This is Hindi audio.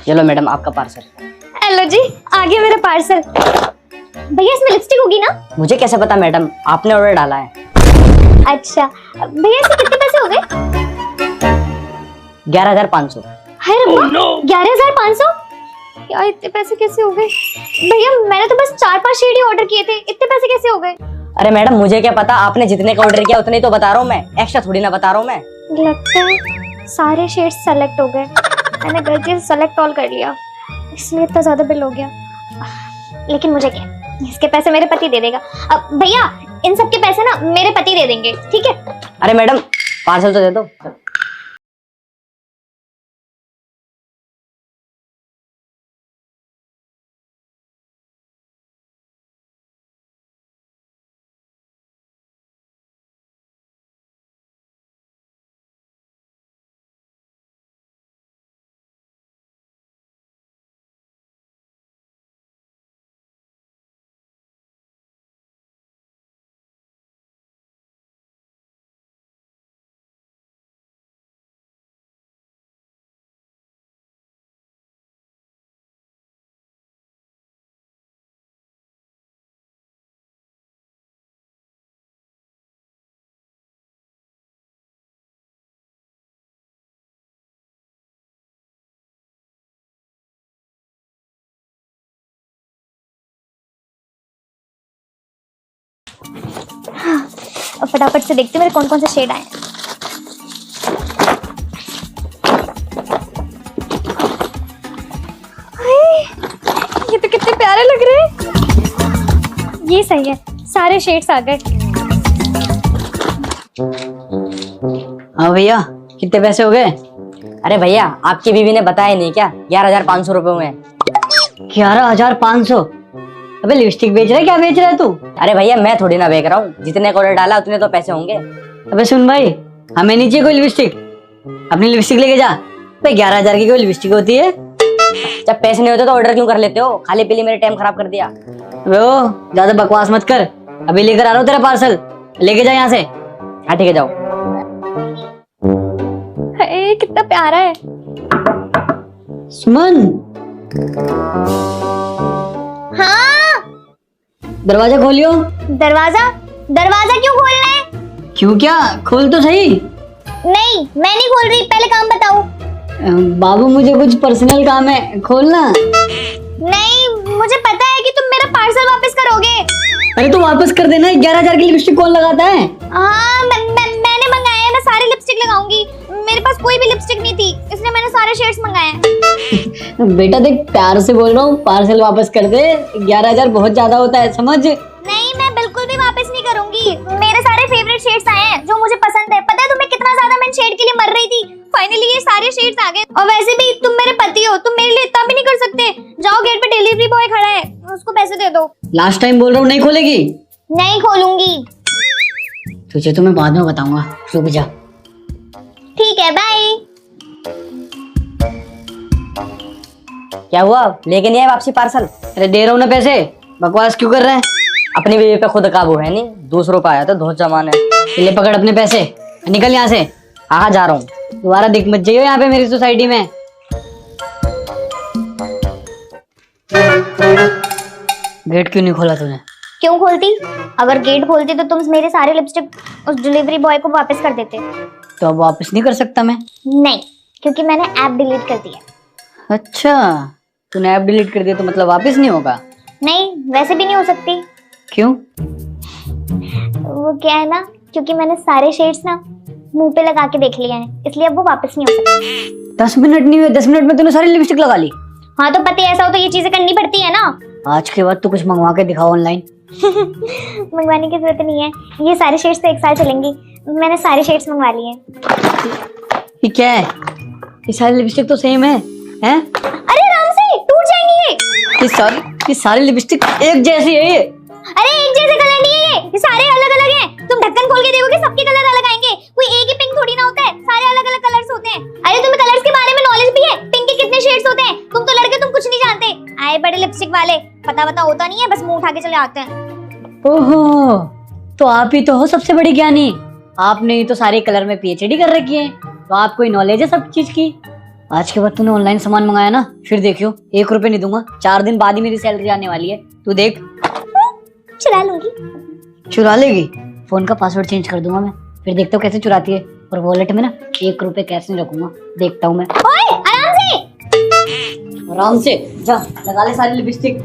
चलो मैडम आपका पार्सल। हेलो जी, आ गया मेरा पार्सल। भैया इसमें लिपस्टिक होगी ना? मुझे कैसे पता मैडम, आपने ऑर्डर डाला है। अच्छा भैया इसके कितने पैसे हो गए? 11,500। हाय रब्बा, 11,500? यार इतने पैसे कैसे हो गए? भैया मैंने तो बस 4-5 शेड ही ऑर्डर किए थे, इतने पैसे कैसे हो गए? अरे मैडम मुझे क्या पता, आपने जितने का ऑर्डर किया उतने ही तो बता रहा हूँ मैं, एक्स्ट्रा थोड़ी ना बता रहा हूँ मैं। लगता है सारे शेड्स सेलेक्ट हो गए, मैंने गलती से सेलेक्ट ऑल कर लिया, इसलिए इतना ज्यादा बिल हो गया। लेकिन मुझे क्या, इसके पैसे मेरे पति दे देगा। अब भैया इन सब के पैसे ना मेरे पति दे देंगे, ठीक है? अरे मैडम पार्सल तो दे दो। अब फटाफट से देखते हैं मेरे कौन कौन से शेड आए हैं। ये तो कितने प्यारे लग रहे हैं। ये सही है, सारे शेड्स आ गए। हाँ भैया कितने पैसे हो गए? अरे भैया आपकी बीवी ने बताया नहीं क्या, 11,500 रुपए हुए। 11,500? अबे लिपस्टिक बेच रहा है, क्या बेच रहा है तू? अरे भैया मैं थोड़ी ना बेच रहा हूँ, जितने का ऑर्डर डाला उतने तो पैसे होंगे। अबे सुन भाई, हमें नहीं चाहिए कोई लिपस्टिक, अपनी लिपस्टिक लेके जा। भाई 11,000 की कोई लिपस्टिक होती है? जब पैसे नहीं होते तो ऑर्डर क्यों कर लेते हो, खाली पीली मेरे टाइम खराब कर दिया। अबे ओ ज्यादा बकवास मत कर, अभी लेकर आ रहा हूँ तेरा पार्सल, लेके जा यहाँ से। हाँ ठीक है जाओ। कितना प्यारा है। सुमन। हाँ दरवाजा खोलियो। दरवाजा? दरवाजा क्यों खोलना है? क्यों, क्या खोल तो सही। नहीं मैं नहीं खोल रही, पहले काम बताओ। बाबू मुझे कुछ पर्सनल काम है, खोलना। नहीं मुझे पता है कि तुम मेरा पार्सल वापस करोगे। अरे तो वापस कर देना, 11,000 की लिपस्टिक कौन लगाता है? हाँ मैंने मंगाया है, मैं सारी लिपस्टिक लगाऊंगी। मेरे पास कोई भी लिपस्टिक नहीं थी, इसलिए मैंने सारे शेड्स मंगाए हैं। बेटा देख प्यार से बोल रहा हूँ, पार्सल वापस कर दे, 11,000 बहुत ज्यादा होता है समझ। नहीं मैं बिल्कुल भी वापस नहीं करूंगी, मेरे सारे फेवरेट शेड्स आए हैं जो मुझे पसंद है। पता है तुम्हें कितना ज्यादा मैं शेड के लिए मर रही थी, फाइनली ये सारे शेड्स आ गए। और वैसे भी तुम मेरे पति हो, तुम मेरे लिए इतना भी नहीं कर सकते। जाओ गेट पे डिलीवरी बॉय खड़ा है, उसको पैसे दे दो। लास्ट टाइम बोल रहा हूँ नहीं खोलेगी। नहीं खोलूंगी। तुझे तो मैं बाद में बताऊंगा, रुक जा। ठीक है बाय। क्या हुआ, लेके नहीं आए वापसी पार्सल? अरे दे रहा हूँ ना पैसे, बकवास क्यों कर रहे हैं? अपनी बीवी पे खुद काबू है नहीं, दूसरों पे आया तो धोत जमान है। ले पकड़ अपने पैसे, निकल यहाँ से। हाँ जा रहा हूँ, दोबारा दिख मत जाइयो यहाँ पे मेरी सोसाइटी में। गेट क्यों नहीं खोला तूने? क्यों खोलती? अगर गेट खोलती तो तुम मेरे सारे लिपस्टिक उस डिलीवरी बॉय को वापस कर देते। तो अब वापस नहीं कर सकता मैं? नहीं, क्योंकि मैंने ऐप डिलीट कर दिया। अच्छा तूने ऐप डिलीट कर दिया तो मतलब वापस नहीं होगा? नहीं वैसे भी नहीं हो सकती। क्यों? वो क्या है ना, क्योंकि मैंने सारे शेड्स ना मुंह पे लगा के देख लिए हैं, इसलिए अब वो वापस नहीं हो सकते। 10 मिनट नहीं हुए, 10 मिनट में तूने सारी लिपस्टिक लगा ली? हाँ तो पति ऐसा हो तो ये चीजें करनी पड़ती है ना। आज के बाद तू कुछ मंगवा के दिखाओ ऑनलाइन। मंगवाने की जरूरत नहीं है, ये सारे शेड्स तो 1 साल चलेंगी। मैंने सारे शेड्स मंगवा लिए हैं। ये क्या है? ये सारी लिपस्टिक तो सेम है, हैं? अरे आराम से, टूट जाएंगी ये सारी लिपस्टिक एक जैसी है ये। अरे एक जैसे कलर नहीं है ये सारे अलग अलग हैं। तुम ढक्कन खोल के देखोगे सबके कलर अलग आएंगे, कोई एक ही पिंक थोड़ी ना होता है, सारे अलग अलग कलर्स होते हैं। अरे तुम्हें कलर्स के बारे में नॉलेज भी है? पिंक के कितने शेड्स होते हैं? तुम तो लड़के, तुम कुछ नहीं जानते। आए बड़े लिपस्टिक वाले, पता होता नहीं है, बस मुंह उठा के चले आते हैं। ओहो, तो आप ही तो हो सबसे बड़ी ज्ञानी। आपने ही तो सारे कलर में पीएचडी कर रखी है, तो आपको ही नॉलेज है सब चीज की। आज के बाद तूने ऑनलाइन सामान मंगाया ना, फिर देखियो 1 रुपए नहीं दूंगा। 4 दिन बाद ही मेरी सैलरी आने वाली है, तू देख। चुरा लूंगी। चुरा लेगी? फोन का पासवर्ड चेंज कर दूंगा मैं, फिर देखता हूँ कैसे चुराती है। और वॉलेट में ना 1 रुपए कैश नहीं रखूंगा, देखता हूँ मैं। ओए आराम से। आराम से जा, लगा ले सारी लिपस्टिक।